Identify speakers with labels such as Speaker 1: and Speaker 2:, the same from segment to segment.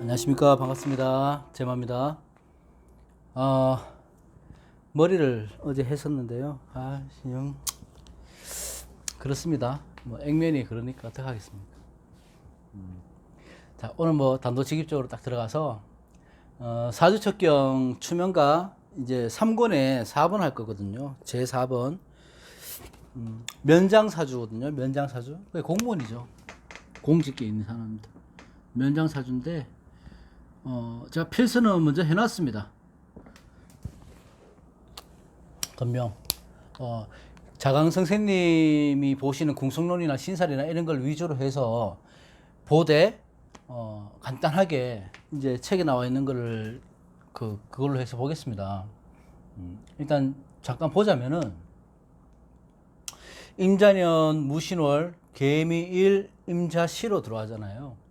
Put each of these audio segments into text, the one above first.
Speaker 1: 안녕하십니까. 반갑습니다. 제마입니다. 머리를 어제 했었는데요. 영 그렇습니다. 뭐 액면이 그러니까 어떡하겠습니까. 자, 오늘 뭐 단도직입적으로 딱 들어가서 사주첩경 추명가 이제 3권에 4번 할 거거든요. 제 4번 면장사주거든요. 면장사주. 그게 공무원이죠. 공직에 있는 사람입니다. 면장사주인데 제가 필수는 먼저 해놨습니다. 건명. 자강 선생님이 보시는 궁성론이나 신살이나 이런 걸 위주로 해서 보되 간단하게 이제 책에 나와 있는 거를 그걸로 해서 보겠습니다. 일단 잠깐 보자면은 임자년 무신월 개미일 임자시로 들어가잖아요.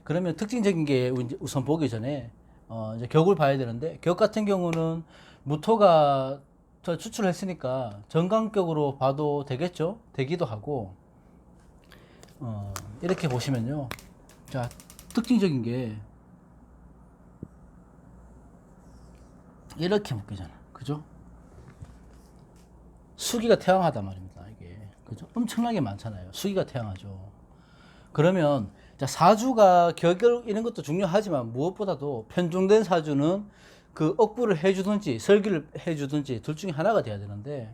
Speaker 1: 그러면 특징적인 게 우선 보기 전에 이제 격을 봐야 되는데, 격 같은 경우는 무토가 추출했으니까 정강격으로 봐도 되겠죠? 되기도 하고, 이렇게 보시면요. 자, 특징적인 게 이렇게 묶이잖아. 그죠? 수기가 태양하단 말입니다. 이게. 그죠? 엄청나게 많잖아요. 수기가 태양하죠. 그러면 자, 사주가 격을 이런 것도 중요하지만 무엇보다도 편중된 사주는 그 억부를 해주든지 설기를 해주든지 둘 중에 하나가 돼야 되는데,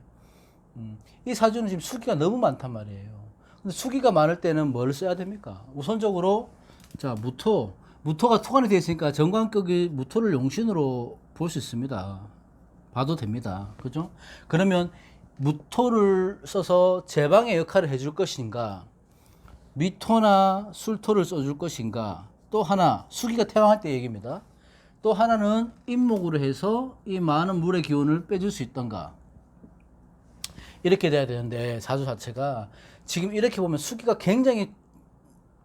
Speaker 1: 이 사주는 지금 수기가 너무 많단 말이에요. 근데 수기가 많을 때는 뭘 써야 됩니까? 우선적으로 자, 무토가 토관이 되어 있으니까 정관격이 무토를 용신으로 볼 수 있습니다. 봐도 됩니다. 그죠? 그러면 무토를 써서 제방의 역할을 해줄 것인가, 미토나 술토를 써줄 것인가, 또 하나 수기가 태양할 때 얘기입니다. 또 하나는 임목으로 해서 이 많은 물의 기운을 빼줄 수 있던가, 이렇게 돼야 되는데, 사주 자체가 지금 이렇게 보면 수기가 굉장히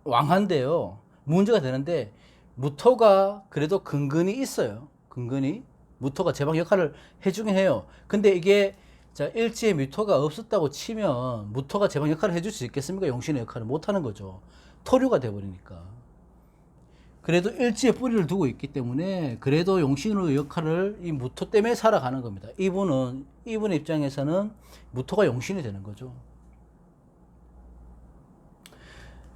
Speaker 1: 왕한데요, 문제가 되는데 무토가 그래도 근근이 있어요. 근근이 무토가 제방 역할을 해주긴 해요. 근데 이게 자, 일지에 무토가 없었다고 치면 무토가 제방 역할을 해줄 수 있겠습니까? 용신의 역할을 못하는 거죠. 토류가 돼버리니까. 그래도 일지에 뿌리를 두고 있기 때문에 그래도 용신의 역할을 이 무토 때문에 살아가는 겁니다. 이분의 입장에서는 무토가 용신이 되는 거죠.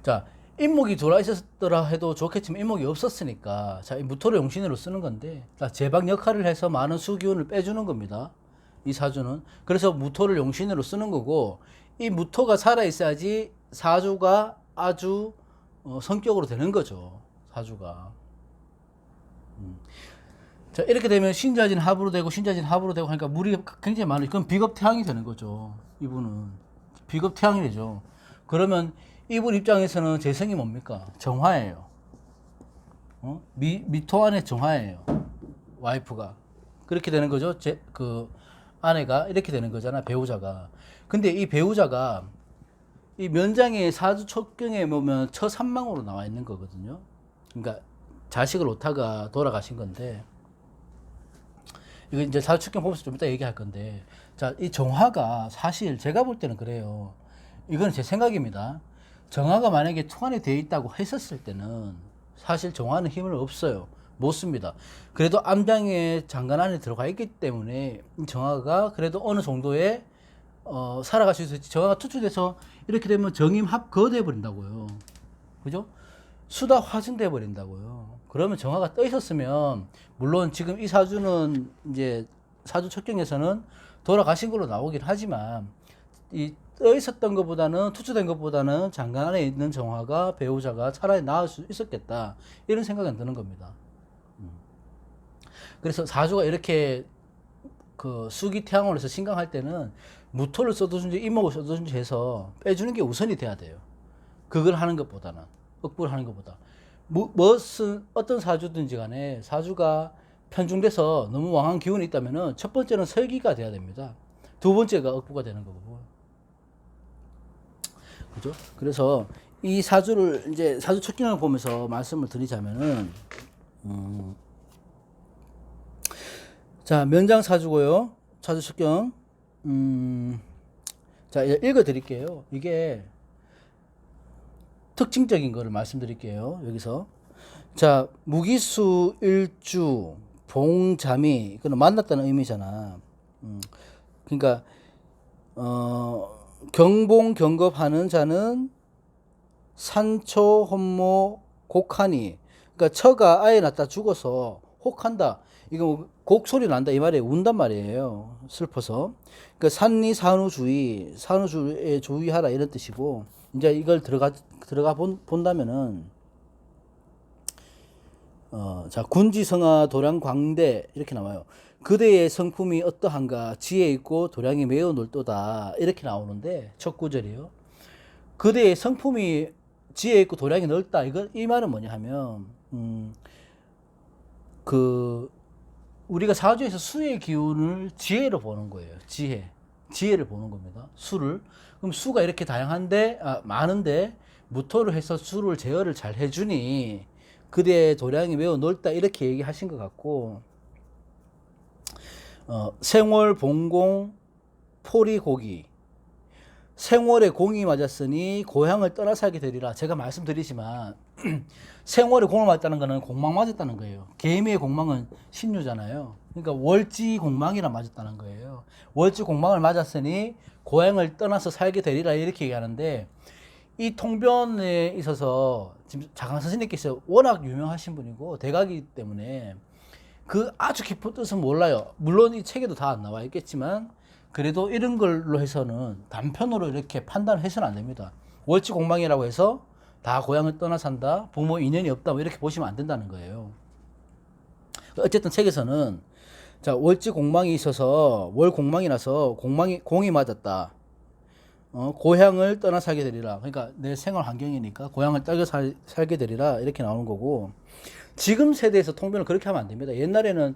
Speaker 1: 자, 인목이 돌아 있었더라 해도 좋겠지만 인목이 없었으니까 자, 이 무토를 용신으로 쓰는 건데, 자, 제방 역할을 해서 많은 수기운을 빼주는 겁니다. 이 사주는. 그래서 무토를 용신으로 쓰는 거고, 이 무토가 살아 있어야지 사주가 아주 성격으로 되는 거죠. 사주가. 자, 이렇게 되면 신자진 합으로 되고 신자진 합으로 되고 하니까 물이 굉장히 많아요. 그럼 비겁태양이 되는 거죠. 이분은 비겁태양이 되죠. 그러면 이분 입장에서는 재성이 뭡니까? 정화예요. 미토 안에 정화예요. 와이프가. 그렇게 되는 거죠. 그 아내가 이렇게 되는 거잖아. 배우자가. 근데 이 배우자가 이 면장의 사주 촉경에 보면 처삼망으로 나와 있는 거거든요. 그러니까 자식을 놓다가 돌아가신 건데, 이거 이제 사주 촉경 보면서 좀 이따 얘기할 건데, 자, 이 정화가 사실 제가 볼 때는 그래요. 이건 제 생각입니다. 정화가 만약에 투관이 되어 있다고 했었을 때는 사실 정화는 힘을 없어요. 못 씁니다. 그래도 암장의 장관 안에 들어가 있기 때문에 정화가 그래도 어느 정도의 살아갈 수 있을지, 정화가 투출돼서 이렇게 되면 정임합거 돼버린다고요. 그죠? 수다 화승돼 버린다고요. 그러면 정화가 떠 있었으면, 물론 지금 이 사주는 이제 사주 척경에서는 돌아가신 걸로 나오긴 하지만, 이 떠 있었던 것보다는, 투出된 것보다는 장관 안에 있는 정화가 배우자가 차라리 나을 수 있었겠다, 이런 생각이 드는 겁니다. 그래서 사주가 이렇게 그 수기 태양으로 해서 신강할 때는 무토를 써두든지 임목을 써두든지 해서 빼주는 게 우선이 돼야 돼요. 그걸 하는 것보다는, 억부를 하는 것보다. 무엇은 어떤 사주든지 간에 사주가 편중돼서 너무 왕한 기운이 있다면은 첫 번째는 설기가 돼야 됩니다. 두 번째가 억부가 되는 거고. 그죠? 그래서 이 사주를 이제 사주 촉경을 보면서 말씀을 드리자면은, 자, 면장 사주고요. 사주 촉경. 자, 이제 읽어 드릴게요. 이게 특징적인 거를 말씀드릴게요. 여기서 자, 무기수 일주 봉자미, 그는 만났다는 의미잖아. 그러니까 경봉 경겁하는 자는 산초 혼모 곡하니, 그러니까 처가 아예 낳다 죽어서 혹한다. 이거 뭐 곡소리 난다 이 말이에요. 운단 말이에요. 슬퍼서. 그러니까 산리 산후주의, 산후주의에 주의하라 이런 뜻이고, 이제 이걸 들어가 본다면은 자, 군지성하 도량 광대 이렇게 나와요. 그대의 성품이 어떠한가, 지혜 있고 도량이 매우 넓도다 이렇게 나오는데 첫 구절이요. 그대의 성품이 지혜 있고 도량이 넓다. 이 말은 뭐냐 하면 그 우리가 사주에서 수의 기운을 지혜로 보는 거예요. 지혜를 보는 겁니다. 수를. 그럼 수가 이렇게 다양한데 많은데 무토를 해서 수를 제어를 잘 해주니 그대의 도량이 매우 넓다 이렇게 얘기하신 것 같고, 생월 봉공 포리고기, 생월에 공이 맞았으니 고향을 떠나 살게 되리라. 제가 말씀드리지만 생월에 공을 맞았다는 거는 공망 맞았다는 거예요. 개미의 공망은 신유잖아요. 그러니까 월지 공망이라 맞았다는 거예요. 월지 공망을 맞았으니 고향을 떠나서 살게 되리라 이렇게 얘기하는데, 이 통변에 있어서 지금 자강 선생님께서 워낙 유명하신 분이고 대가기 때문에 그 아주 깊은 뜻은 몰라요. 물론 이 책에도 다 안 나와 있겠지만 그래도 이런 걸로 해서는 단편으로 이렇게 판단을 해서는 안 됩니다. 월지 공망이라고 해서 다 고향을 떠나 산다, 부모 인연이 없다, 뭐 이렇게 보시면 안 된다는 거예요. 어쨌든 책에서는 자, 월지 공망이 있어서 월 공망이라서 공이 맞았다. 고향을 떠나 살게 되리라. 그러니까 내 생활 환경이니까 고향을 떠나 살게 되리라 이렇게 나오는 거고, 지금 세대에서 통변을 그렇게 하면 안 됩니다. 옛날에는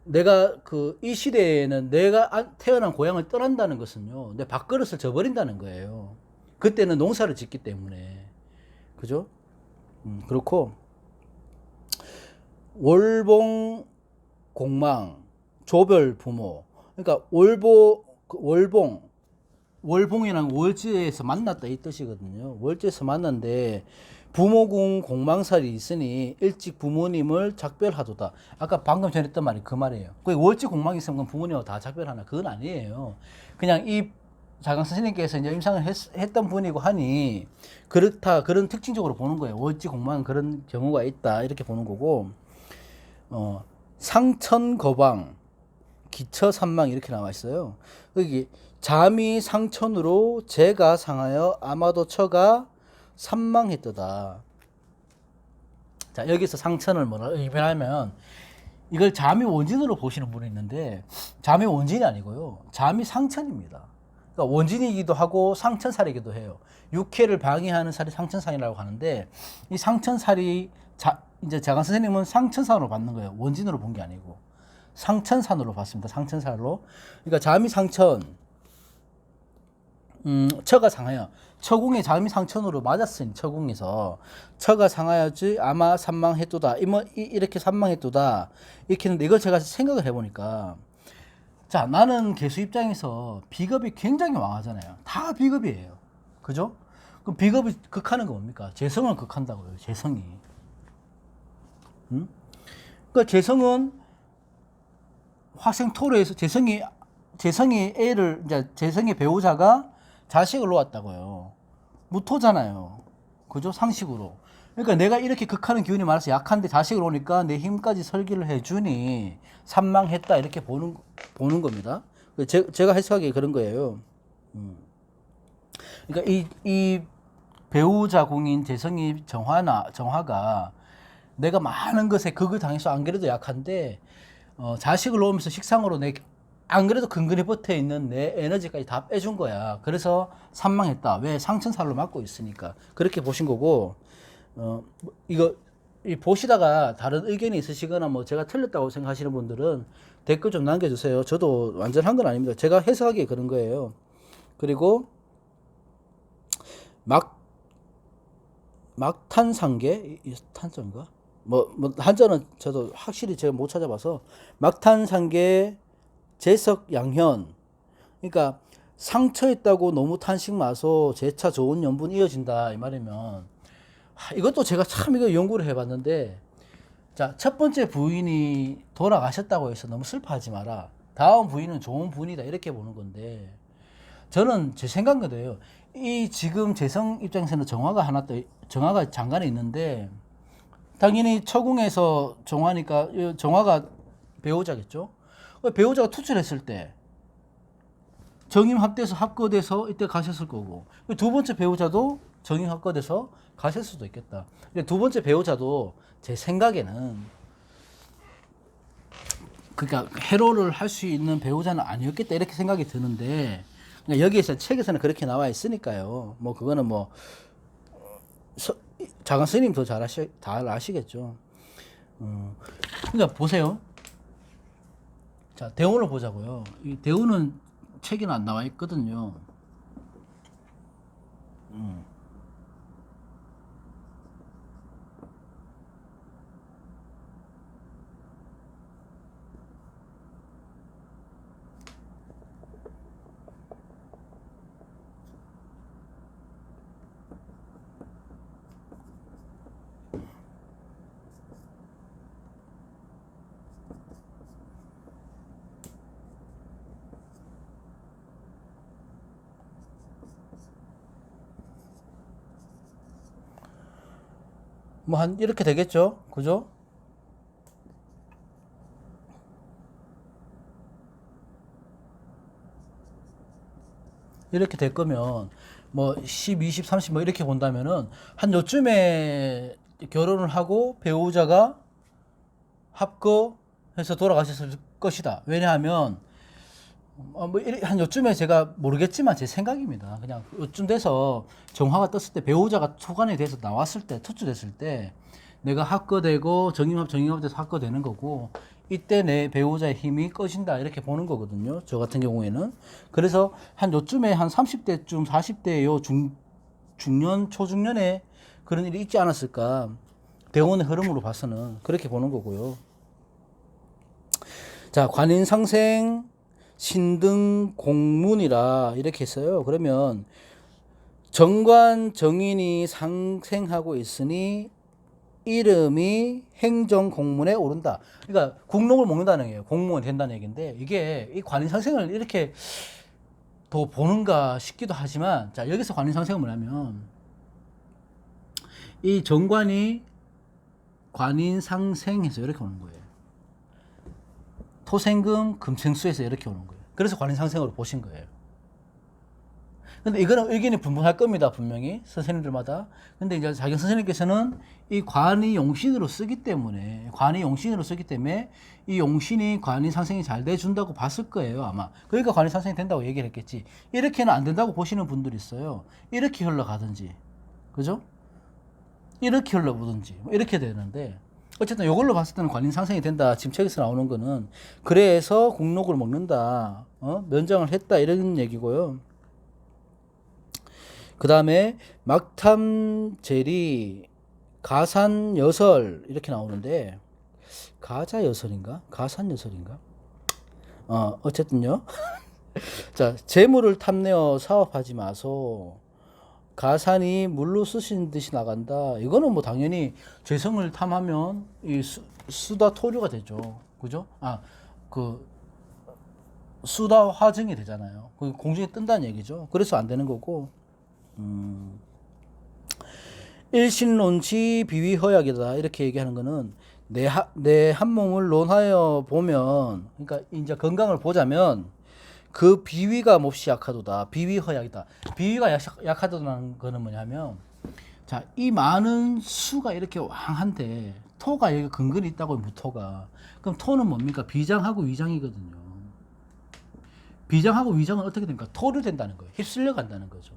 Speaker 1: 내가 이 시대에는 내가 태어난 고향을 떠난다는 것은요, 내 밥그릇을 져버린다는 거예요. 그때는 농사를 짓기 때문에. 그죠? 그렇고, 월봉 공망 조별 부모. 그러니까 월봉이란 월지에서 만났다 이 뜻이거든요. 월지에서 만났는데 부모궁 공망살이 있으니 일찍 부모님을 작별하도다. 아까 방금 전에 했던 말이 그 말이에요. 그 월지 공망이 있으면 부모님하고 다 작별하나? 그건 아니에요. 그냥 이 자강 선생님께서 이제 임상을 했던 분이고 하니 그렇다, 그런 특징적으로 보는 거예요. 월지 공망은 그런 경우가 있다 이렇게 보는 거고, 상천거방 기처산망 이렇게 나와 있어요. 여기 잠이 상천으로 재가 상하여 아마도 처가 산망했도다. 자, 여기서 상천을 뭐라 의미하면 이걸 잠이 원진으로 보시는 분이 있는데 잠이 원진이 아니고요. 잠이 상천입니다. 그러니까 원진이기도 하고 상천살이기도 해요. 육해를 방해하는 살이 상천살이라고 하는데, 이 상천살이 이제 자강 선생님은 상천산으로 받는 거예요. 원진으로 본 게 아니고 상천산으로 봤습니다. 상천살로. 그러니까 잠이 상천, 처가 상하여, 처궁에 잠이 상천으로 맞았으니 처궁에서 처가 상하여지 아마 산망했도다. 이렇게 산망했도다. 이렇게 했는데, 이걸 제가 생각을 해보니까, 자, 나는 개수 입장에서 비겁이 굉장히 왕하잖아요. 다 비겁이에요. 그죠? 그럼 비겁이 극하는 거 뭡니까? 재성을 극한다고요. 재성이. 그러니까 재성은 화생토로에서 재성이 애를, 이제 재성의 배우자가 자식을 놓았다고요. 무토잖아요. 그죠? 상식으로. 그러니까 내가 이렇게 극하는 기운이 많아서 약한데 자식을 오니까 내 힘까지 설계를 해주니 산망했다 이렇게 보는 겁니다. 제가 해석하기에 그런 거예요. 그러니까 이 배우자 궁인 재성이 정화가 내가 많은 것에 극을 당해서 안 그래도 약한데 자식을 놓으면서 식상으로 안 그래도 근근히 붙어 있는 내 에너지까지 다 빼준 거야. 그래서 산망했다. 왜? 상천살로 맞고 있으니까. 그렇게 보신 거고, 이거 보시다가 다른 의견이 있으시거나 뭐 제가 틀렸다고 생각하시는 분들은 댓글 좀 남겨주세요. 저도 완전한 건 아닙니다. 제가 해석하기에 그런 거예요. 그리고 막탄상계, 탄자인가? 한자는 저도 확실히 제가 못 찾아봐서, 막탄상계 재석양현. 그러니까 상처했다고 너무 탄식 마소 재차 좋은 연분 이어진다 이 말이면, 이것도 제가 참 이거 연구를 해봤는데 자, 첫 번째 부인이 돌아가셨다고 해서 너무 슬퍼하지 마라. 다음 부인은 좋은 부인이다. 이렇게 보는 건데, 저는 제 생각대로요. 이 지금 재성 입장에서는 정화가 장관에 있는데, 당연히 처궁에서 정화니까, 정화가 배우자겠죠? 배우자가 투출했을 때, 정임 합거돼서 이때 가셨을 거고, 두 번째 배우자도 정임 합거돼서 가실 수도 있겠다. 근데 두 번째 배우자도 제 생각에는, 그러니까 해로를 할 수 있는 배우자는 아니었겠다 이렇게 생각이 드는데, 그러니까 여기에서 책에서는 그렇게 나와 있으니까요. 뭐 그거는 뭐 자강 스님 더 잘 아시겠죠. 그러니까 보세요. 자, 대운을 보자고요. 이 대운은 책에는 안 나와 있거든요. 뭐 한 이렇게 되겠죠, 그죠? 이렇게 될 거면 뭐 10, 20, 30 뭐 이렇게 본다면은 한 요쯤에 결혼을 하고 배우자가 합거해서 돌아가셨을 것이다. 왜냐하면 뭐한 요쯤에 제가 모르겠지만 제 생각입니다. 그냥 요쯤 돼서 정화가 떴을 때 배우자가 초관이 돼서 나왔을 때 투출됐을 때 내가 합거되고 정임합돼서 합거되는 거고 이때 내 배우자의 힘이 꺼진다 이렇게 보는 거거든요. 저 같은 경우에는. 그래서 한 요쯤에 한 30대쯤 40대 요 중년 초중년에 그런 일이 있지 않았을까. 대운의 흐름으로 봐서는 그렇게 보는 거고요. 자, 관인상생 신등 공문이라 이렇게 했어요. 그러면 정관 정인이 상생하고 있으니 이름이 행정 공문에 오른다. 그러니까 국록을 먹는다는 얘기예요. 공무원이 된다는 얘기인데 이게 이 관인상생을 이렇게 더 보는가 싶기도 하지만 자, 여기서 관인상생은 뭐냐면 이 정관이 관인상생해서 이렇게 오는 거예요. 토생금 금생수에서 이렇게 오는 거예요. 그래서 관인상생으로 보신 거예요. 근데 이거는 의견이 분분할 겁니다. 분명히 선생님들마다. 근데 이제 자기 선생님께서는 이 관이 용신으로 쓰기 때문에 이 용신이 관인상생이 잘 돼준다고 봤을 거예요. 아마. 그러니까 관인상생이 된다고 얘기를 했겠지. 이렇게는 안 된다고 보시는 분들이 있어요. 이렇게 흘러가든지 그죠? 이렇게 흘러보든지 이렇게 되는데 어쨌든 이걸로 봤을 때는 관인상생이 된다. 지금 책에서 나오는 거는 그래서 국록을 먹는다. 면장을 했다 이런 얘기고요. 그 다음에 막탐제리 가산여설 이렇게 나오는데 가자여설인가? 가산여설인가? 어쨌든요. 자, 재물을 탐내어 사업하지 마소. 가산이 물로 쓰신 듯이 나간다. 이거는 뭐 당연히 재성을 탐하면 이 수다 토류가 되죠. 그죠? 그 수다 화증이 되잖아요. 그 공중에 뜬다는 얘기죠. 그래서 안 되는 거고. 일신론치 비위허약이다 이렇게 얘기하는 거는 내 한 몸을 논하여 보면 그러니까 이제 건강을 보자면 그 비위가 몹시 약하도다. 비위허약이다. 비위가 약하다는 거는 뭐냐면 자, 이 많은 수가 이렇게 왕한데 토가 여기 근근이 있다고 무토가. 그럼 토는 뭡니까? 비장하고 위장이거든요. 비장하고 위장은 어떻게 됩니까? 토를 된다는 거예요. 휩쓸려 간다는 거죠.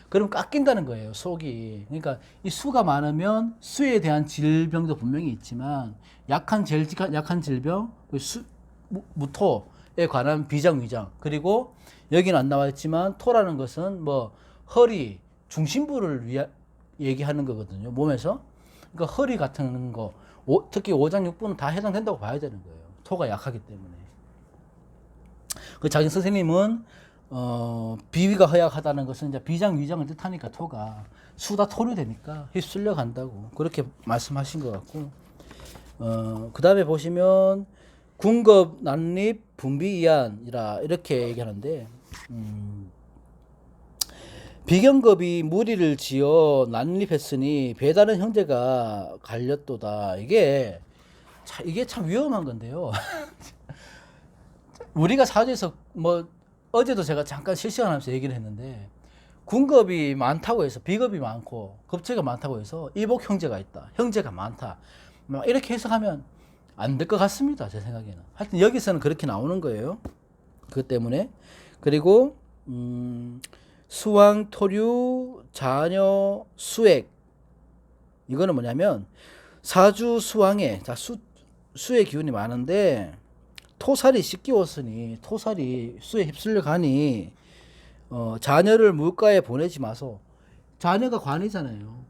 Speaker 1: 그럼 깎인다는 거예요, 속이. 그러니까 이 수가 많으면 수에 대한 질병도 분명히 있지만 약한 질병, 무토에 관한 비장, 위장. 그리고 여기는 안 나와 있지만 토라는 것은 뭐 허리, 중심부를 얘기하는 거거든요, 몸에서. 그러니까 허리 같은 거, 특히 오장육부는 다 해당된다고 봐야 되는 거예요. 토가 약하기 때문에. 그 자기 선생님은 비위가 허약하다는 것은 이제 비장 위장을 뜻하니까 토가 수다 토류 되니까 휩쓸려 간다고 그렇게 말씀하신 것 같고 그 다음에 보시면 군급 난립 분비 이한이라 이렇게 얘기하는데 비경급이 무리를 지어 난립했으니 배다른 형제가 갈렸도다. 이게 참 위험한 건데요. 우리가 사주에서 뭐 어제도 제가 잠깐 실시간하면서 얘기를 했는데 군급이 많다고 해서 비급이 많고 급제가 많다고 해서 이복 형제가 있다. 형제가 많다. 막 이렇게 해석하면 안 될 것 같습니다. 제 생각에는. 하여튼 여기서는 그렇게 나오는 거예요. 그것 때문에. 그리고 수왕, 토류, 자녀, 수액. 이거는 뭐냐면 사주 수왕에 수의 기운이 많은데 토살이 씻기웠으니 토살이 수에 휩쓸려 가니 자녀를 물가에 보내지 마소. 자녀가 관이잖아요.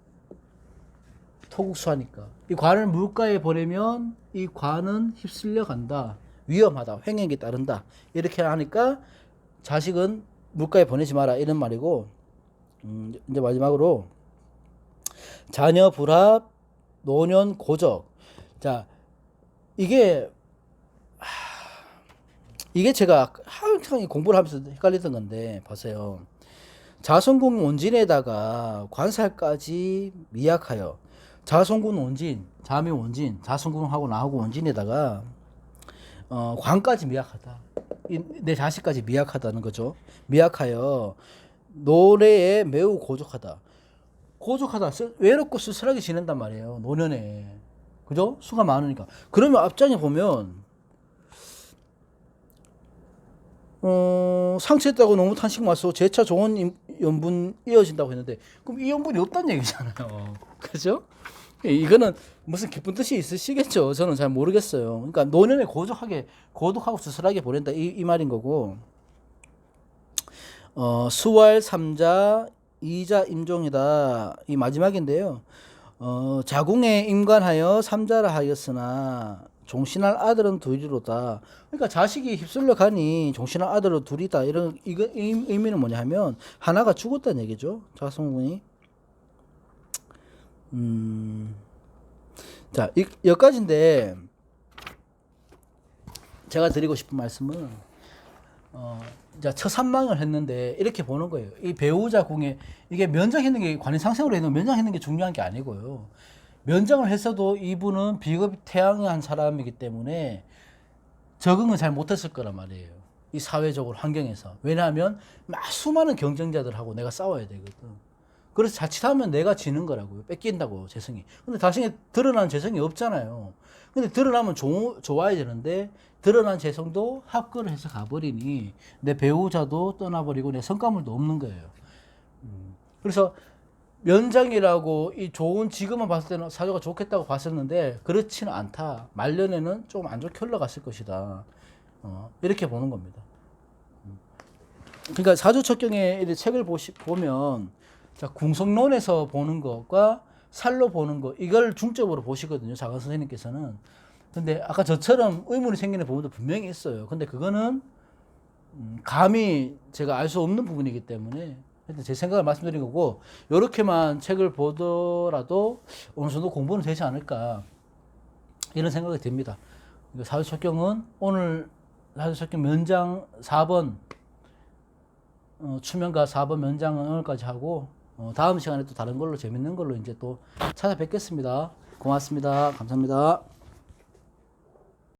Speaker 1: 토국수하니까 이 관을 물가에 보내면 이 관은 휩쓸려 간다. 위험하다. 횡행이 따른다. 이렇게 하니까 자식은 물가에 보내지 마라 이런 말이고 이제 마지막으로 자녀 불합 노년 고적. 자 이게 제가 항상 공부를 하면서 헷갈리던 건데 보세요. 자손군 원진에다가 관살까지 미약하여 자손군 원진, 자미 원진, 자손군하고 나하고 원진에다가 관까지 미약하다. 내 자식까지 미약하다는 거죠. 미약하여 노래에 매우 고족하다. 고족하다. 외롭고 쓸쓸하게 지낸단 말이에요. 노년에. 그죠? 수가 많으니까. 그러면 앞장에 보면 상처했다고 너무 탄식 마소. 재차 좋은 연분 이어진다고 했는데 그럼 이 연분이 없다는 얘기잖아요. 그죠? 이거는 무슨 깊은 뜻이 있으시겠죠. 저는 잘 모르겠어요. 그러니까 노년에 고독하고 쓸쓸하게 보낸다 이 말인 거고. 수월 삼자 이자 임종이다. 이 마지막인데요. 자궁에 임관하여 삼자라 하였으나 종신할 아들은 둘이로다. 그러니까 자식이 휩쓸려 가니 종신할 아들은 둘이다. 이거 의미는 뭐냐 하면 하나가 죽었다는 얘기죠. 자손군이. 자, 여기까지인데 제가 드리고 싶은 말씀은 자, 처산망을 했는데 이렇게 보는 거예요. 이 배우자 궁에 이게 면장했는 게 관인상생으로 했는 면장했는 게 중요한 게 아니고요. 면장을 했어도 이분은 비겁 태양한 사람이기 때문에 적응을 잘 못했을 거란 말이에요. 이 사회적으로 환경에서. 왜냐하면 막 수많은 경쟁자들하고 내가 싸워야 되거든. 그래서 자칫하면 내가 지는 거라고요. 뺏긴다고 재성이. 근데 자신이 드러난 재성이 없잖아요. 근데 드러나면 좋아야 되는데 드러난 재성도 합거를 해서 가버리니 내 배우자도 떠나버리고 내 성과물도 없는 거예요. 그래서 면장이라고 이 좋은 지금만 봤을 때는 사주가 좋겠다고 봤었는데 그렇지는 않다. 말년에는 좀 안 좋게 흘러갔을 것이다. 이렇게 보는 겁니다. 그러니까 사주 척경의 책을 보면 자, 궁성론에서 보는 것과 살로 보는 것 이걸 중점으로 보시거든요. 자강 선생님께서는. 근데 아까 저처럼 의문이 생기는 부분도 분명히 있어요. 근데 그거는 감히 제가 알 수 없는 부분이기 때문에 제 생각을 말씀드린 거고 이렇게만 책을 보더라도 어느 정도 공부는 되지 않을까 이런 생각이 듭니다. 사주척경은 오늘 사주척경 면장 4번 추면가 4번 면장은 오늘까지 하고 다음 시간에 또 다른 걸로 재밌는 걸로 이제 또 찾아뵙겠습니다. 고맙습니다. 감사합니다.